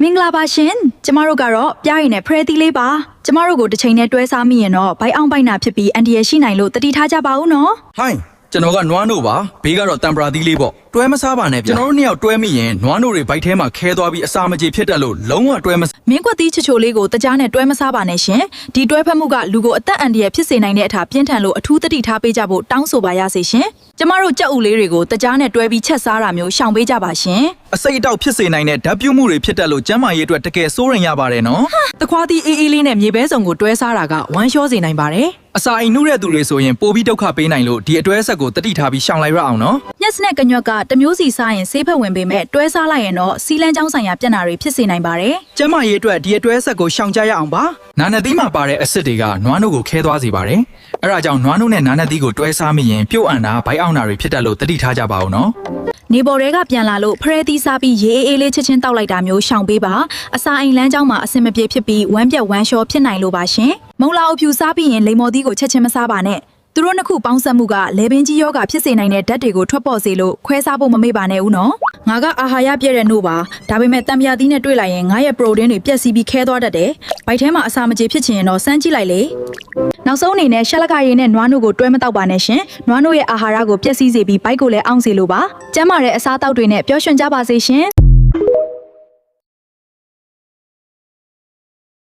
မင်္ဂလာပါရှင်ကျမတို့ကတော့ပြားရည်နဲ့ဖရဲသီးလေးပါကျမတို့ကိုတစ်ချိန်နဲ့တွဲစားမိရင်တော့ဘိုက်အောင်ဘိုက်နာဖြစ်ပြီးအန်တီရရှိနိုင်လို့တတိထားကြပါဦးနော်ဟိုင်းကျွန်တော်ကနွားနို့ပါဘေးကတော့တံပရာသီးလေးပေါ့တွဲမစားပါနဲ့ဗျကျွန်တော်တို့နှစ်ယောက်တွဲမိရင်နွားနို့တွေဘိုက်ထဲမှာခဲသွားပြီးအစာမကြေဖြစ်တတ်လို့လုံးဝတွဲမစားမင်းကွက်သီးချချိုလေးကိုတကြားနဲ့တွဲမစားပါနဲ့ရှင်ဒီတွဲဖက်မှုကလူကိုအသက်အန္တရာယ်ဖြစ်စေနိုင်တဲ့အထာပြင်းထန်လို့အထူးတတိထားပေးကြဖို့တောင်းဆိုပါရစေရှင်ကျမတို့ကြက်ဥလေးတွေကိုတကြားနဲ့တွဲပြီးချက်စားတာမျိုးရှောင်ပေးကြပါရှင်အစိတ်အတောက်ဖြစ်စေနိုင်တဲ့ဓာတ်ပြုတ်မှုတွေဖြစ်တတ်လို့ကျန်းမာရေးအတွက်တကယ်စိုးရိမ်ရပါတယ်နော်တခွားသီးအေးအေးလေးနဲ့မြေပဲစုံကိုတွဲစားတာကဝမ်းလျှောစေနိုင်ပါတယ်အစာအိမ်နှုတ်တဲ့သူတွေဆိုရင်ပိုပြီးဒုက္ခပေးနိုင်လို့ဒီအတွဲဆက်ကိုတတိထားပြီးရှောင်လိုက်ရအောင်နော်ညက်စနဲ့ကညွက်ကတမျိုးစီစားရင်ဆေးဖက်ဝင်ပေမဲ့တွဲစားလိုက်ရင်တော့စီလန်းချောင်းဆိုင်ရာပြဿနာတွေဖြစ်စေနိုင်ပါတယ်ကျန်းမာရေးအတွက်ဒီအတွဲဆက်ကိုရှောင်ကြရအောင်ပါနာနတ်သီးမှာပါတဲ့အက်ဆစ်တွေကနွားနို့ကိုခဲသွားစေပါတယ်အဲဒါကြောင့်နွားနို့နဲ့နာနတ်သီးကိုတွဲစားမိရင်ပြုတ်အန်တာဘိုက်အောင်တာတွေဖြစ်တတ်လို့တတိထားကြပါဦးနော်နေပေါ်တွေကပြန်လာလို့ဖရဲသီးစားပြီးရေအေးလေးချက်ချင်းတောက်လိုက်တာမျိုးရှောင်ပေးပါအစာအိမ်လမ်းကြောင်းမှာအဆင်မပြေဖြစ်ပြီးဝမ်းပြက်ဝမ်းလျှောဖြစ်နိုင်လို့ပါရှင်မုံလာအဖြူစားပြီးရင်လိမ္မော်သီးကိုချက်ချင်းမစားပါနဲ့သူတို့နှစ်ခုပေါင်းစပ်မှုကလေပင်ကြီးယောဂဖြစ်စေနိုင်တဲ့ဓာတ်တွေကိုထွက်ပေါ်စေလို့ခွဲစားဖို့မမေ့ပါနဲ့ဦးနော်ငါကအာဟာရပြည့်တဲ့နို့ပါဒါပေမဲ့တံမြာသီးနဲ့တွေ့လိုက်ရင်ငါရဲ့ပရိုတင်းတွေပြည့်စည်ပြီးခဲသွားတတ်တယ်ဗိုက်ထဲမှာအစာမကြေဖြစ်ချင်ရင်တော့စမ်းကြည့်လိုက်လေနောက်ဆုံးအနေနဲ့ရှက်လက်ကရည်နဲ့နွားနို့ကိုတွဲမတောက်ပါနဲ့ရှင်နွားနို့ရဲ့အာဟာရကိုပြည့်စည်စေပြီးဗိုက်ကိုလည်းအောင့်စေလိုပါကျန်းမာတဲ့အစားအသောက်တွေနဲ့ပျော်ရွှင်ကြပါစေရှင်